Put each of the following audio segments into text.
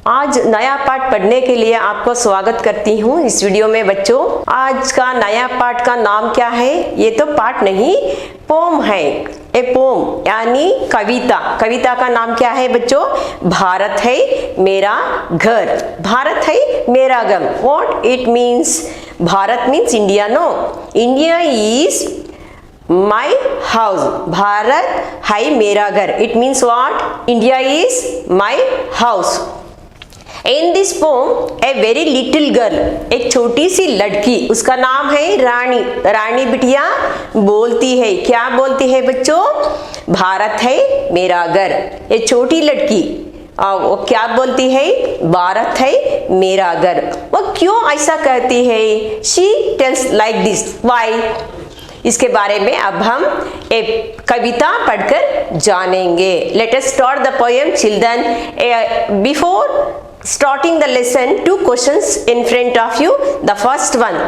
आज नया पाठ पढ़ने के लिए आपको स्वागत करती हूँ इस वीडियो में बच्चों। आज का नया पाठ का नाम क्या है? ये तो पाठ नहीं, पोम है। ए पोम यानी कविता। कविता का नाम क्या है बच्चों? भारत है मेरा घर। भारत है मेरा घर। What it means? Bharat means India. No, India is My house. Bharat है मेरा घर. It means what? India is my house. In this poem, a very little girl, एक छोटी सी लड़की, उसका नाम है रानी। रानी बिटिया बोलती है, क्या बोलती है बच्चों? भारत है मेरा घर। ये छोटी लड़की वो क्या बोलती है? भारत है मेरा घर। वो क्यों ऐसा कहती है? She tells like this. Why? इसके बारे में अब हम एक कविता पढ़कर जानेंगे। Let us start the poem, children. Before starting the lesson, two questions in front of you. The first one,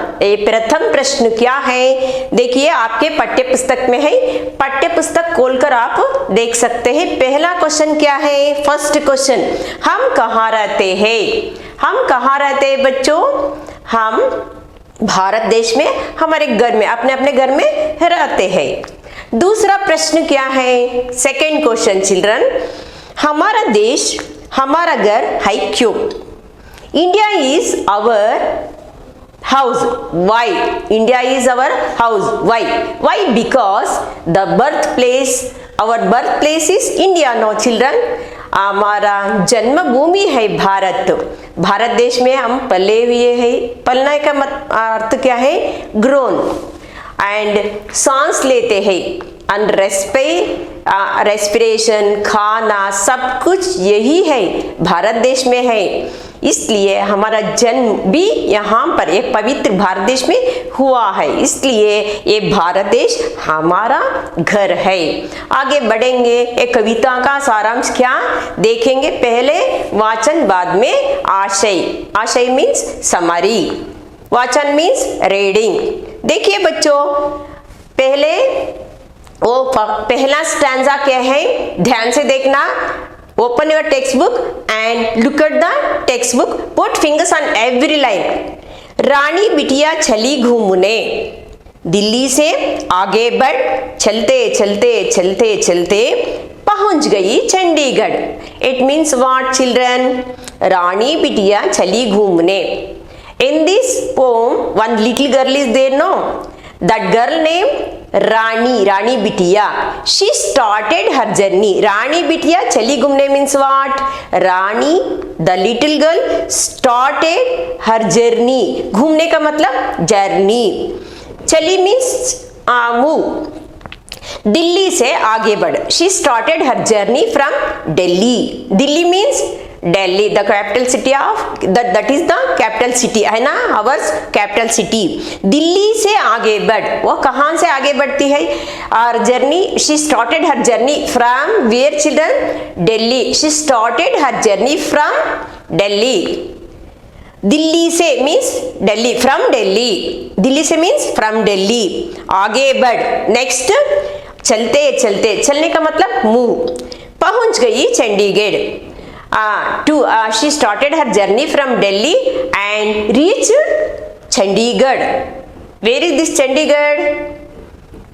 प्रथम प्रश्न क्या है? देखिए आपके पाठ्य पुस्तक में है। पाठ्य पुस्तक खोलकर आप देख सकते हैं। पहला क्वेश्चन क्या है? फर्स्ट क्वेश्चन, हम कहाँ रहते हैं? हम कहाँ रहते हैं बच्चों? हम भारत देश में हमारे घर में, अपने अपने घर में रहते हैं। दूसरा प्रश्न क्या है? सेकेंड क्वेश्चन चिल्ड्रन, हमारा देश हमारा घर है क्यों? India is our house. Why? India is our house. Why? Why? Because the birth place, our birth place is India. No children, हमारा जन्मभूमि है भारत। भारत देश में हम पले हुए हैं। पलने का अर्थ क्या है? ग्रोन। एंड सांस लेते हैं। एंड रेस्पिरेशन, खाना, सब कुछ यही है, भारत देश में है। इसलिए हमारा जन्म भी यहाँ पर एक पवित्र भारत देश में हुआ है। इसलिए ये भारत देश हमारा घर है। आगे बढ़ेंगे। एक कविता का सारांश क्या देखेंगे? पहले वाचन, बाद में आशय। आशय मीन्स समरी, वाचन मीन्स रीडिंग। देखिए बच्चों, पहले वो पहला स्टैंजा क्या है? ध्यान से देखना। Open your textbook and look at the textbook. Put fingers on every line. रानी बिटिया चली घूमने, दिल्ली से आगे बढ़, चलते चलते चलते चलते पहुंच गई Chandigarh. It means what children? रानी बिटिया चली घूमने। In this poem, one little girl is there, no? That girl name रानी, रानी बिटिया। She started her journey. रानी बिटिया चली घूमने means what? Rani, the little girl started her journey. घूमने का मतलब journey. चली means move. दिल्ली से आगे बढ़। She started her journey from Delhi. Delhi means Delhi, the capital city of that is the capital city है ना, ours capital city। दिल्ली से आगे बढ़, वो कहाँ से आगे बढ़ती है? और journey, she started her journey from where children? Delhi. She started her journey from Delhi. Delhi से means Delhi, from Delhi. Delhi से means from Delhi. आगे बढ़। Next, चलते चलते, चलने का मतलब move। पहुंच गई Chandigarh. She started her journey from Delhi and reached Chandigarh. Where is this Chandigarh?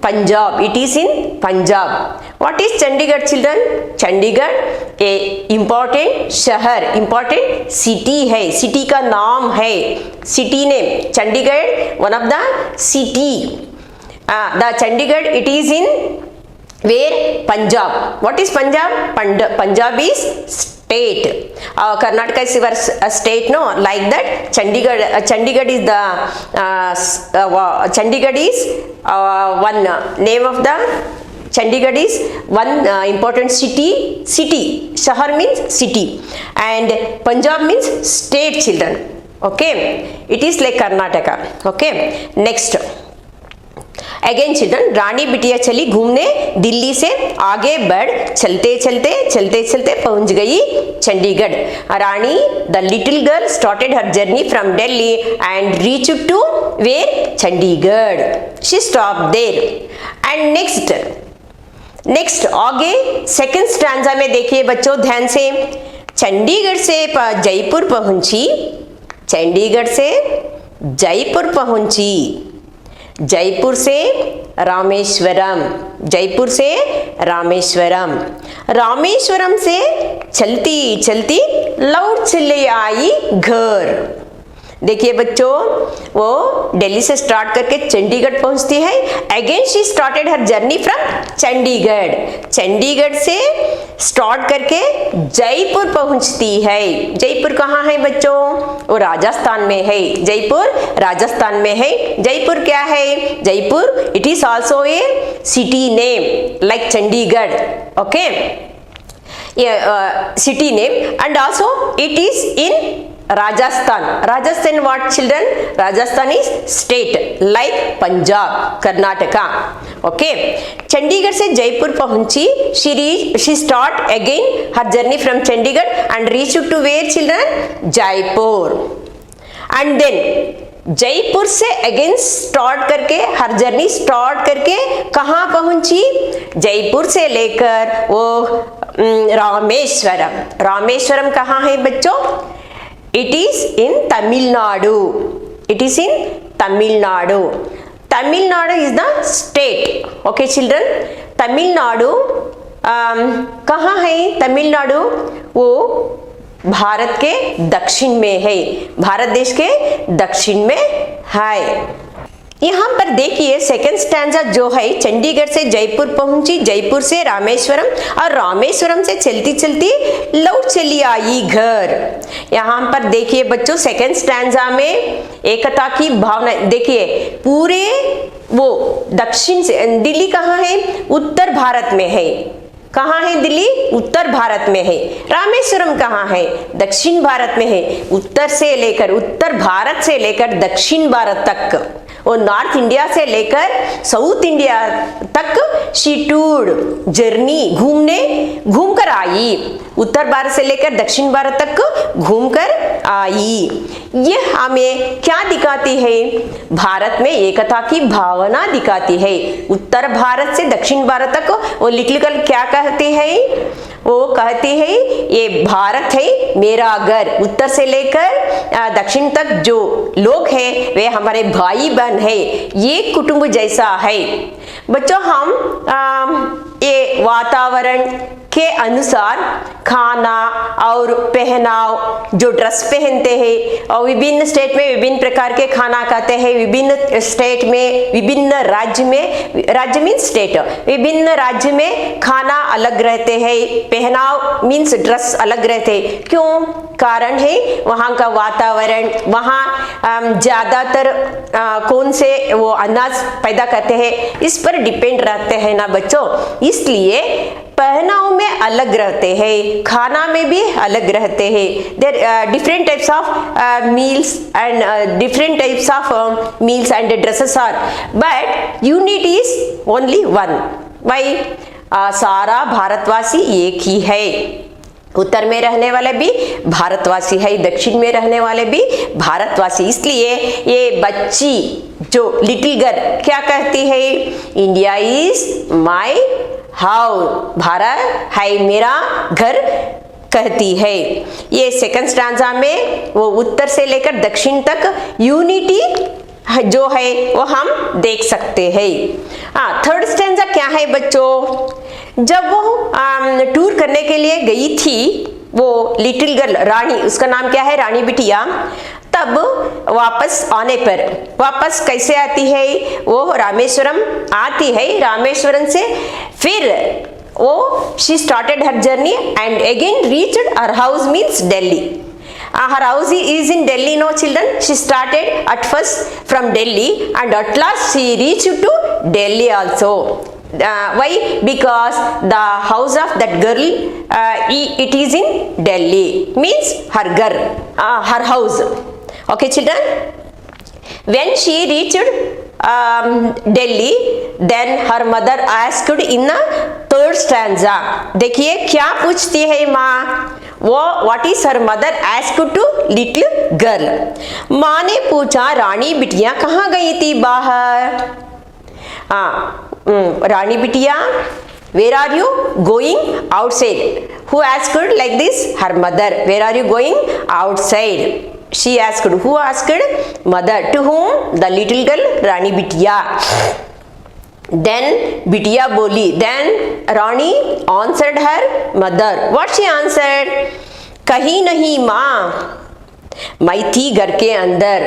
Punjab. It is in Punjab. What is Chandigarh children? Chandigarh a important शहर, important city है, city का नाम है, city name Chandigarh, one of the city. The Chandigarh, it is in where? Punjab. What is Punjab? Punjab is state. Karnataka is our state, no? Like that, Chandigarh is the Chandigarh is one name of the Chandigarh is one important city. Shahar means city, and Punjab means state children. Okay, it is like Karnataka. Okay, next. Again children, Rani बिटिया चली घूमने, दिल्ली से आगे बढ़, चलते चलते चलते चलते पहुंच गई Chandigarh. Rani, the little girl started her journey from Delhi and reach to where? Chandigarh. She stop there. And next आगे सेकंड स्टैंजा में देखिए बच्चों ध्यान से। चंडीगढ़ से जयपुर पहुंची, चंडीगढ़ से जयपुर पहुंची, जयपुर से रामेश्वरम, जयपुर से रामेश्वरम, रामेश्वरम से चलती चलती लौट चली आई घर। देखिए बच्चों, वो दिल्ली से स्टार्ट करके चंडीगढ़ पहुंचती है। Again she started her journey from Chandigarh, Chandigarh से स्टार्ट करके जयपुर पहुंचती है। जयपुर कहाँ है बच्चों? वो राजस्थान में है। जयपुर राजस्थान में है। जयपुर क्या है? Jaipur it is also a city name like Chandigarh, okay, city name, and also it is in Rajasthan. Rajasthan what children? Rajasthan is state like Punjab, Karnataka. Okay. Chandigarh से जयपुर पहुंची. She start again her journey from Chandigarh and reached to where children? Jaipur. And then Jaipur से again start करके हर journey start करके कहाँ पहुंची? जयपुर से लेकर वो रामेश्वरम। रामेश्वरम कहाँ है बच्चों? It is in Tamil Nadu, it is in Tamil Nadu. Tamil Nadu is the state, okay children. Tamil Nadu कहाँ है? तमिलनाडु वो भारत के दक्षिण में है, भारत देश के दक्षिण में है। यहाँ पर देखिए सेकंड स्टैंजा जो है, चंडीगढ़ से जयपुर पहुंची, जयपुर से रामेश्वरम और रामेश्वरम से चलती चलती लौट चली आई घर। यहाँ पर देखिए बच्चों सेकंड स्टैंजा में एकता की भावना देखिए। पूरे वो दक्षिण से, दिल्ली कहाँ है? उत्तर भारत में है। कहाँ है दिल्ली? उत्तर भारत में है। रामेश्वरम कहाँ है? दक्षिण भारत में है। उत्तर भारत से लेकर दक्षिण भारत तक, और नॉर्थ इंडिया से लेकर साउथ इंडिया तक शी टूर जर्नी घूमकर आई। उत्तर भारत से लेकर दक्षिण भारत तक घूमकर आई। यह हमें क्या दिखाती है? भारत में एकता की भावना दिखाती है। उत्तर भारत से दक्षिण भारत तक वो लिटिल गर्ल क्या कहती है? वो कहती है ये भारत है मेरा घर। उत्तर से लेकर दक्षिण तक जो लोग हैं वे हमारे भाई बहन है, ये कुटुंब जैसा है। बच्चों हम ये वातावरण के अनुसार खाना और पहनाव, जो ड्रेस पहनते हैं, और विभिन्न स्टेट में विभिन्न प्रकार के खाना खाते हैं। विभिन्न स्टेट में, विभिन्न राज्य में, राज्य मीन्स स्टेट, विभिन्न राज्य में खाना अलग रहते हैं, पहनाव मीन्स ड्रेस अलग रहते हैं। क्यों? कारण है वहाँ का वातावरण, वहाँ ज्यादातर कौन से वो अनाज पैदा करते हैं, इस पर डिपेंड रहते हैं ना बच्चों। इसलिए पहनाव में अलग रहते हैं, खाना में भी अलग रहते हैं। There different types of meals and different types of meals and dresses are, but unit is only one. भाई सारा भारतवासी एक ही है। उत्तर में रहने वाले भी भारतवासी है, दक्षिण में रहने वाले भी भारतवासी। इसलिए ये बच्ची जो लिटिल गर्ल क्या कहती है? India is my house, Bharat है मेरा घर कहती है। ये सेकंड स्टैंजा में वो उत्तर से लेकर दक्षिण तक यूनिटी जो है वो हम देख सकते हैं। थर्ड स्टैंजा क्या है बच्चों? जब वो टूर करने के लिए गई थी वो लिटिल गर्ल रानी, उसका नाम क्या है? रानी बिटिया। तब वापस आने पर, वापस कैसे आती है? वो रामेश्वरम आती है। रामेश्वरम से फिर वो she started her journey and again reached her house means Delhi. Her house is in Delhi, no children. She started at first from Delhi and at last she reached to Delhi also. Why? Because the house of that girl it is in Delhi, means her girl, her house. Okay children, when she reached Delhi, then her mother asked in the third stanza. देखिए क्या पूछती है माँ? वो what is her mother asked to little girl. माँ ने पूछा रानी बिटिया कहाँ गई थी बाहर? रानी बिटिया where are you going outside? Who asked like this? Her mother. Where are you going? Outside. She asked. Who asked? Mother. To whom? The little girl, Rani Bitiya. Then Bitiya boli. Then Rani answered her mother. What she answered? कहीं नहीं माँ, मैं थी घर के अंदर.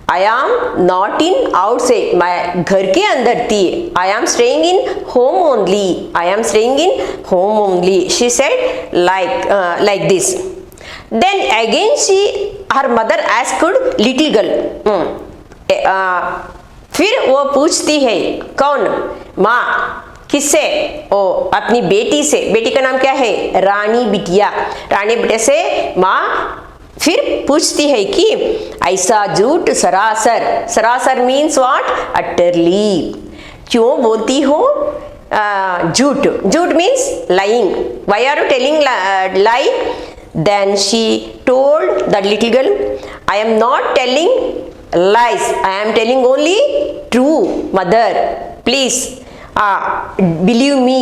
I am not in outside. मैं घर के अंदर थी. I am staying in home only. I am staying in home only. She said like this. Then again her mother asked little girl. फिर वो पूछती है कौन? माँ. किससे? ओ अपनी बेटी से. बेटी का नाम क्या है? रानी बिटिया. रानी बिटिया से माँ फिर पूछती है कि ऐसा झूठ सरासर. सरासर मीन्स व्हाट? अटरली. क्यों बोलती हो झूठ? झूठ means lying. Why are you telling lie? Then she told the little girl, I am not telling lies, I am telling only true, mother, please believe me.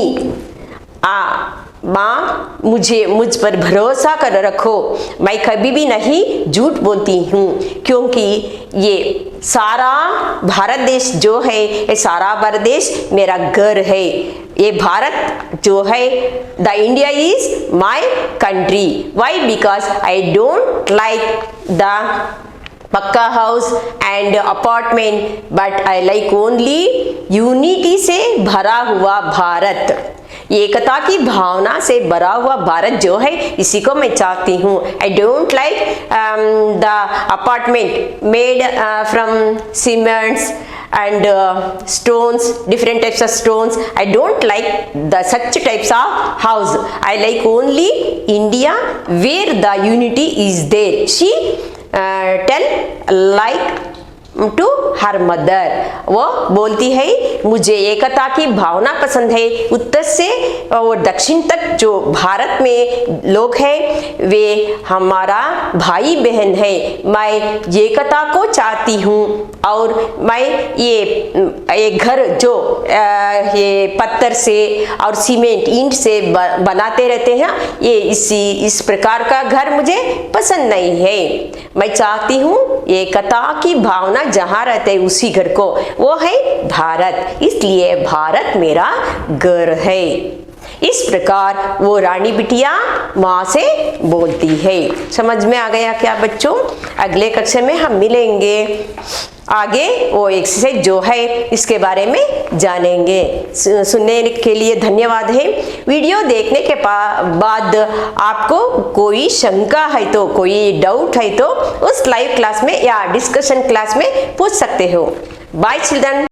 माँ मुझ पर भरोसा कर रखो. मैं कभी भी नहीं झूठ बोलती हूँ, क्योंकि ये सारा भारत देश जो है, ये सारा भारत देश मेरा घर है. ये भारत जो है, the India is my country. Why? Because I don't like the pucca house and apartment, but I like only unity से भरा हुआ भारत. एकता की भावना से भरा हुआ भारत जो है, इसी को मैं चाहती हूँ. आई don't like the apartment made from cements and stones, different types of stones. I don't like such types of house. I like only India where the unity is there. She tell like to her mother. वो बोलती है मुझे एकता की भावना पसंद है. उत्तर से और दक्षिण तक जो भारत में लोग हैं वे हमारा भाई बहन है. मैं एकता को चाहती हूँ और मैं ये घर जो ये पत्थर से और सीमेंट ईंट से बनाते रहते हैं, ये इस प्रकार का घर मुझे पसंद नहीं है. मैं चाहती हूँ एकता की भावना जहाँ रहते है उसी घर को, वो है भारत. इसलिए भारत मेरा घर है. इस प्रकार वो रानी बिटिया माँ से बोलती है. समझ में आ गया क्या बच्चों? अगले कक्षा में हम मिलेंगे. आगे वो एक्सरसाइज जो है इसके बारे में जानेंगे. सुनने के लिए धन्यवाद है. वीडियो देखने के बाद आपको कोई शंका है तो, कोई डाउट है तो उस लाइव क्लास में या डिस्कशन क्लास में पूछ सकते हो. Bye children.